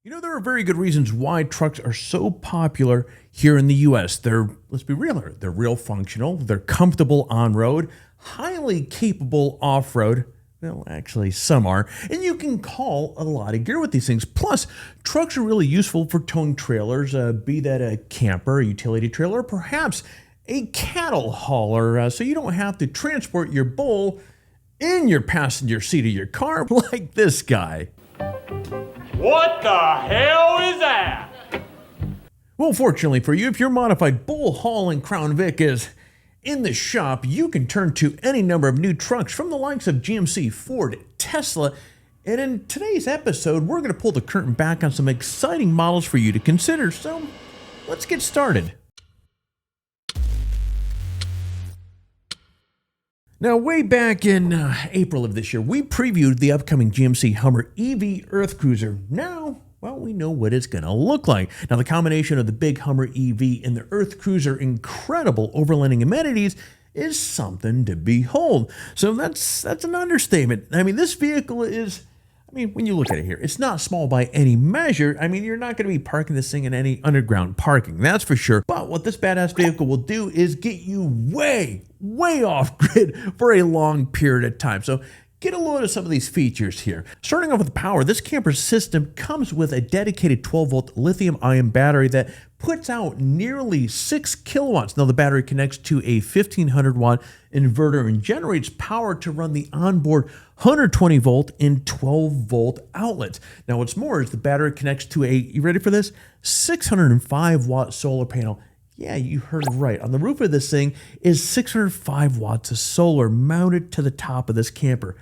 You know, there are very good reasons why trucks are so popular here in the US. Let's be real here, they're real functional, they're comfortable on road, highly capable off road. Well, actually, some are. And you can haul a lot of gear with these things. Plus, trucks are really useful for towing trailers, be that a camper, a utility trailer, or perhaps a cattle hauler, so you don't have to transport your bull in your passenger seat of your car like this guy. What the hell is that? Well, fortunately for you, if your modified bull hauling Crown Vic is in the shop, you can turn to any number of new trucks from the likes of GMC, Ford, Tesla, and in today's episode, we're going to pull the curtain back on some exciting models for you to consider, so let's get started. Now, way back in April of this year, we previewed the upcoming GMC Hummer EV EarthCruiser. Now, well, we know what it's going to look like. Now, the combination of the big Hummer EV and the EarthCruiser incredible overlanding amenities is something to behold. So that's an understatement. I mean, this vehicle is, when you look at it here, it's not small by any measure. You're not going to be parking this thing in any underground parking, that's for sure. But what this badass vehicle will do is get you way off grid for a long period of time. So get a load of some of these features here. Starting off with power, this camper system comes with a dedicated 12-volt lithium-ion battery that puts out nearly 6 kilowatts. Now, the battery connects to a 1500-watt inverter and generates power to run the onboard 120-volt and 12-volt outlets. Now, what's more is the battery connects to you ready for this? 605-watt solar panel. Yeah, you heard right. On the roof of this thing is 605 watts of solar mounted to the top of this camper.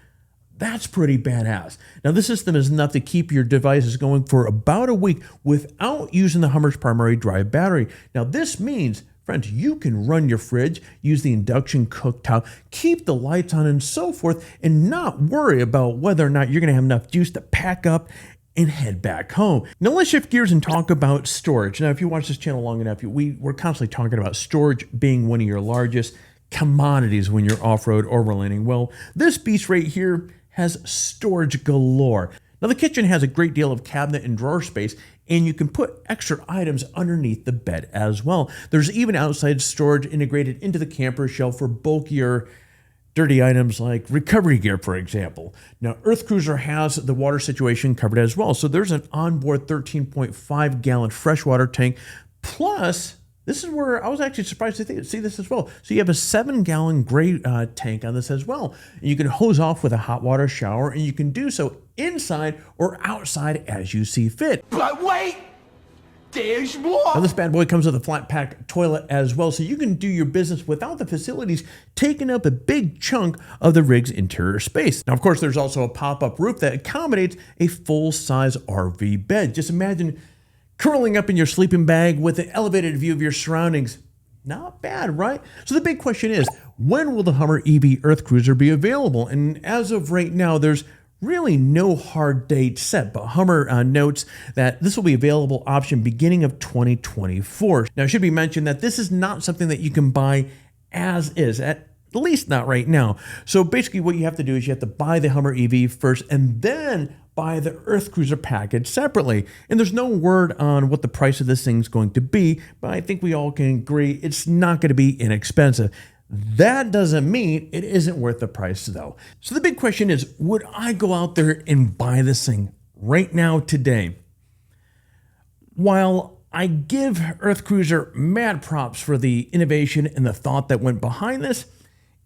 That's pretty badass. Now, this system is enough to keep your devices going for about a week without using the Hummer's primary drive battery. Now, this means, friends, you can run your fridge, use the induction cooktop, keep the lights on and so forth, and not worry about whether or not you're going to have enough juice to pack up and head back home. Now let's shift gears and talk about storage. Now, if you watch this channel long enough, we're constantly talking about storage being one of your largest commodities when you're off-road overlanding. Well, this beast right here has storage galore. Now, the kitchen has a great deal of cabinet and drawer space, and you can put extra items underneath the bed as well. There's even outside storage integrated into the camper shell for bulkier dirty items like recovery gear, for example. Now, EarthCruiser has the water situation covered as well. So there's an onboard 13.5 gallon freshwater tank. Plus, this is where I was actually surprised to see this as well. So you have a 7-gallon gray tank on this as well. And you can hose off with a hot water shower, and you can do so inside or outside as you see fit. But wait! There's more! Now, this bad boy comes with a flat pack toilet as well, so you can do your business without the facilities taking up a big chunk of the rig's interior space. Now, of course, there's also a pop-up roof that accommodates a full-size RV bed. Just imagine curling up in your sleeping bag with an elevated view of your surroundings. Not bad, right? So the big question is, when will the Hummer EV EarthCruiser be available? And as of right now, there's really no hard date set, but Hummer notes that this will be available option beginning of 2024. Now, it should be mentioned that this is not something that you can buy as is, at least not right now. So basically what you have to do is you have to buy the Hummer EV first and then buy the EarthCruiser package separately. And there's no word on what the price of this thing's going to be, but I think we all can agree it's not going to be inexpensive. That doesn't mean it isn't worth the price, though. So the big question is, would I go out there and buy this thing right now, today? While I give EarthCruiser mad props for the innovation and the thought that went behind this,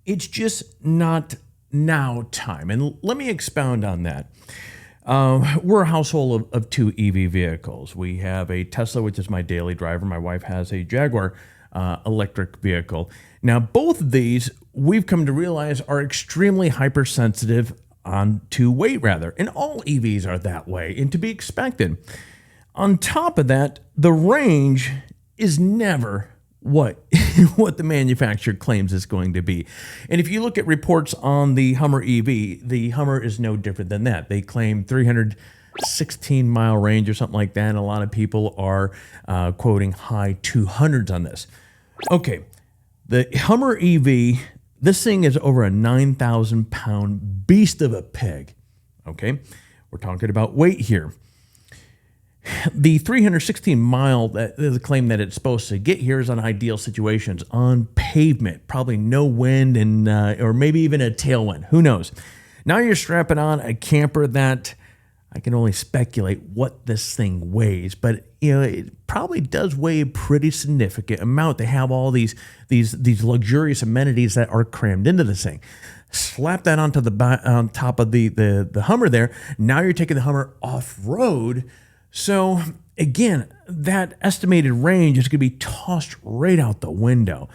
it's just not now time. And let me expound on that. We're a household of 2 EV vehicles. We have a Tesla, which is my daily driver. My wife has a Jaguar electric vehicle. Now, both of these, we've come to realize, are extremely hypersensitive to weight, rather. And all EVs are that way, and to be expected. On top of that, the range is never what the manufacturer claims it's going to be. And if you look at reports on the Hummer EV, the Hummer is no different than that. They claim 316-mile range or something like that, and a lot of people are quoting high 200s on this. Okay, the Hummer EV, this thing is over a 9,000-pound beast of a pig. Okay, we're talking about weight here. the 316 mile, the claim that it's supposed to get here is on ideal situations on pavement, probably no wind and or maybe even a tailwind. Who knows? Now you're strapping on a camper that I can only speculate what this thing weighs, but it probably does weigh a pretty significant amount. They have all these luxurious amenities that are crammed into this thing. Slap that on top of the Hummer there. Now you're taking the Hummer off-road. So again, that estimated range is going to be tossed right out the window.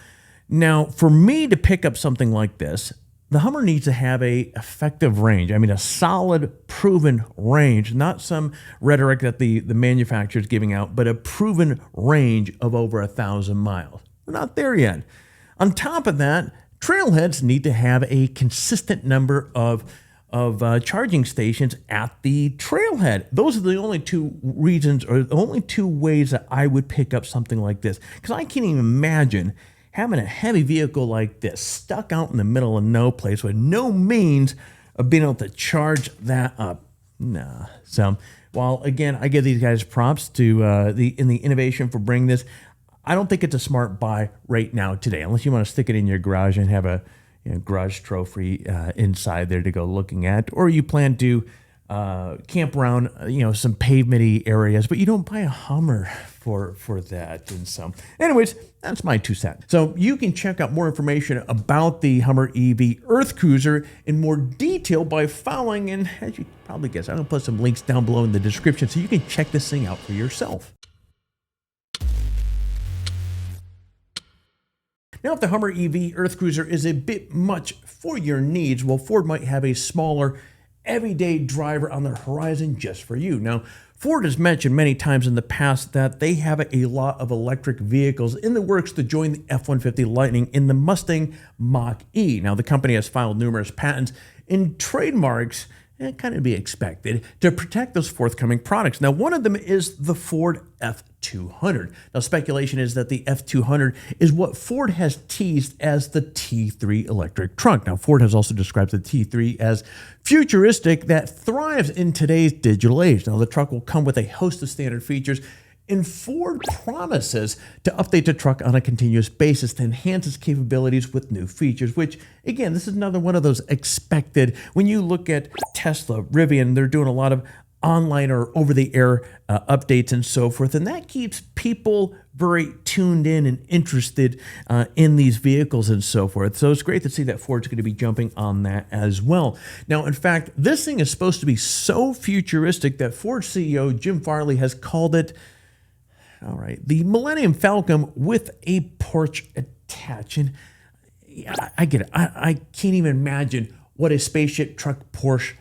Now, for me to pick up something like this, the Hummer needs to have a effective range. I mean, a solid, proven range, not some rhetoric that the manufacturer is giving out, but a proven range of over 1,000 miles. We're not there yet. On top of that, trailheads need to have a consistent number of charging stations at the trailhead. Those are the only two reasons, or the only two ways that I would pick up something like this, because I can't even imagine having a heavy vehicle like this stuck out in the middle of no place with no means of being able to charge that up. Nah. So while again, I give these guys props to the innovation for bringing this, I don't think it's a smart buy right now today, unless you want to stick it in your garage and have a garage trophy inside there to go looking at, or you plan to camp around some pavement-y areas, but you don't buy a Hummer for that. And so anyways, that's my 2 cents. So you can check out more information about the Hummer EV EarthCruiser in more detail by following, and as you probably guess, I'm going to put some links down below in the description so you can check this thing out for yourself. Now, if the Hummer EV EarthCruiser is a bit much for your needs, well, Ford might have a smaller, everyday driver on the horizon just for you. Now, Ford has mentioned many times in the past that they have a lot of electric vehicles in the works to join the F-150 Lightning in the Mustang Mach-E. Now, the company has filed numerous patents and trademarks, and kind of be expected, to protect those forthcoming products. Now, one of them is the Ford F200. Now, speculation is that the F200 is what Ford has teased as the T3 electric truck. Now, Ford has also described the T3 as futuristic that thrives in today's digital age. Now, the truck will come with a host of standard features, and Ford promises to update the truck on a continuous basis to enhance its capabilities with new features, which, again, this is another one of those expected. When you look at Tesla, Rivian, they're doing a lot of online or over-the-air updates and so forth, and that keeps people very tuned in and interested in these vehicles and so forth. So it's great to see that Ford's going to be jumping on that as well. Now, in fact, this thing is supposed to be so futuristic that Ford CEO Jim Farley has called it, all right, the Millennium Falcon with a porch attached. And I get it. I can't even imagine what a spaceship truck Porsche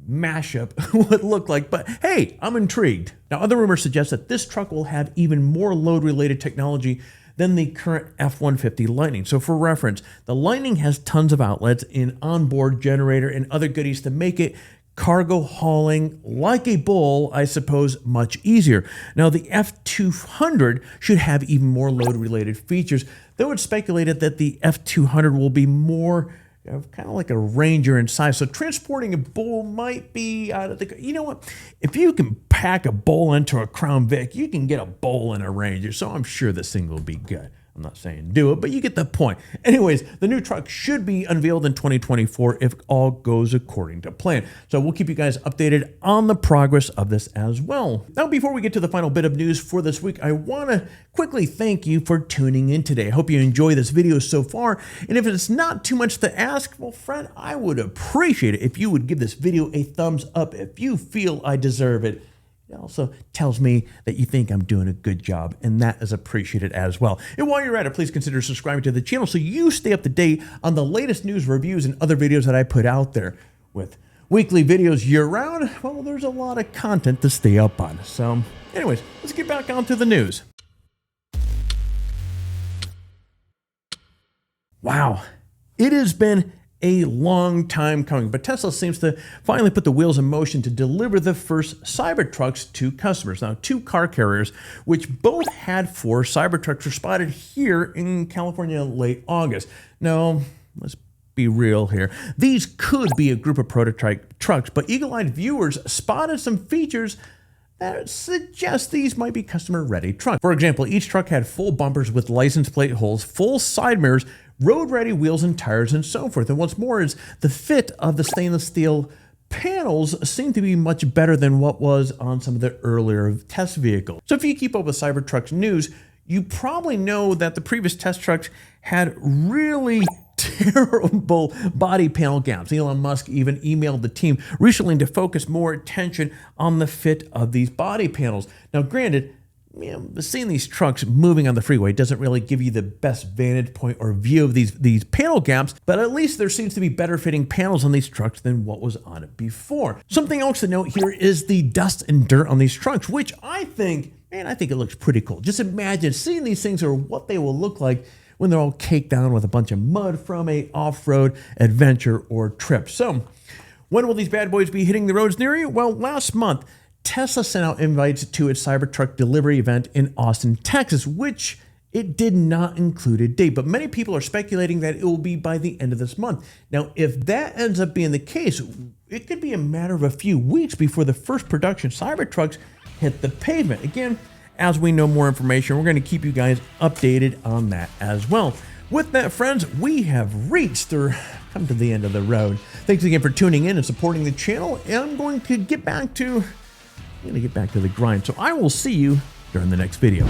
mashup would look like, but hey, I'm intrigued. Now, other rumors suggest that this truck will have even more load-related technology than the current F-150 Lightning. So for reference, the Lightning has tons of outlets, an onboard generator, and other goodies to make it cargo hauling like a bull, I suppose, much easier. Now, the F200 should have even more load-related features, though it's speculated that the F200 will be more kind of like a Ranger in size. So transporting a bull might be out of the... You know what? If you can pack a bull into a Crown Vic, you can get a bull in a Ranger. So I'm sure this thing will be good. I'm not saying do it, but you get the point. Anyways, the new truck should be unveiled in 2024 if all goes according to plan. So we'll keep you guys updated on the progress of this as well. Now, before we get to the final bit of news for this week, I want to quickly thank you for tuning in today. I hope you enjoy this video so far. And if it's not too much to ask, well, friend, I would appreciate it if you would give this video a thumbs up if you feel I deserve it. It also tells me that you think I'm doing a good job, and that is appreciated as well. And while you're at it, please consider subscribing to the channel so you stay up to date on the latest news, reviews, and other videos that I put out there. With weekly videos year-round, well, there's a lot of content to stay up on. So anyways, let's get back on to the news. Wow, it has been a long time coming, but Tesla seems to finally put the wheels in motion to deliver the first Cybertrucks to customers. Now, 2 car carriers, which both had 4 Cybertrucks, were spotted here in California in late August. Now, let's be real here. These could be a group of prototype trucks, but eagle-eyed viewers spotted some features that suggests these might be customer-ready trucks. For example, each truck had full bumpers with license plate holes, full side mirrors, road-ready wheels and tires, and so forth. And what's more is the fit of the stainless steel panels seem to be much better than what was on some of the earlier test vehicles. So if you keep up with Cybertruck's news, you probably know that the previous test trucks had really terrible body panel gaps. Elon Musk even emailed the team recently to focus more attention on the fit of these body panels. Now, granted, seeing these trucks moving on the freeway doesn't really give you the best vantage point or view of these panel gaps, but at least there seems to be better fitting panels on these trucks than what was on it before. Something else to note here is the dust and dirt on these trucks, which I think it looks pretty cool. Just imagine seeing these things or what they will look like when they're all caked down with a bunch of mud from a off-road adventure or trip. So when will these bad boys be hitting the roads near you? Well, last month, Tesla sent out invites to its Cybertruck delivery event in Austin, Texas, which it did not include a date, but many people are speculating that it will be by the end of this month. Now, if that ends up being the case, it could be a matter of a few weeks before the first production Cybertrucks hit the pavement. Again, as we know more information, we're going to keep you guys updated on that as well. With that, friends, we have reached or come to the end of the road. Thanks again for tuning in and supporting the channel. And I'm going to get back to the grind. So I will see you during the next video.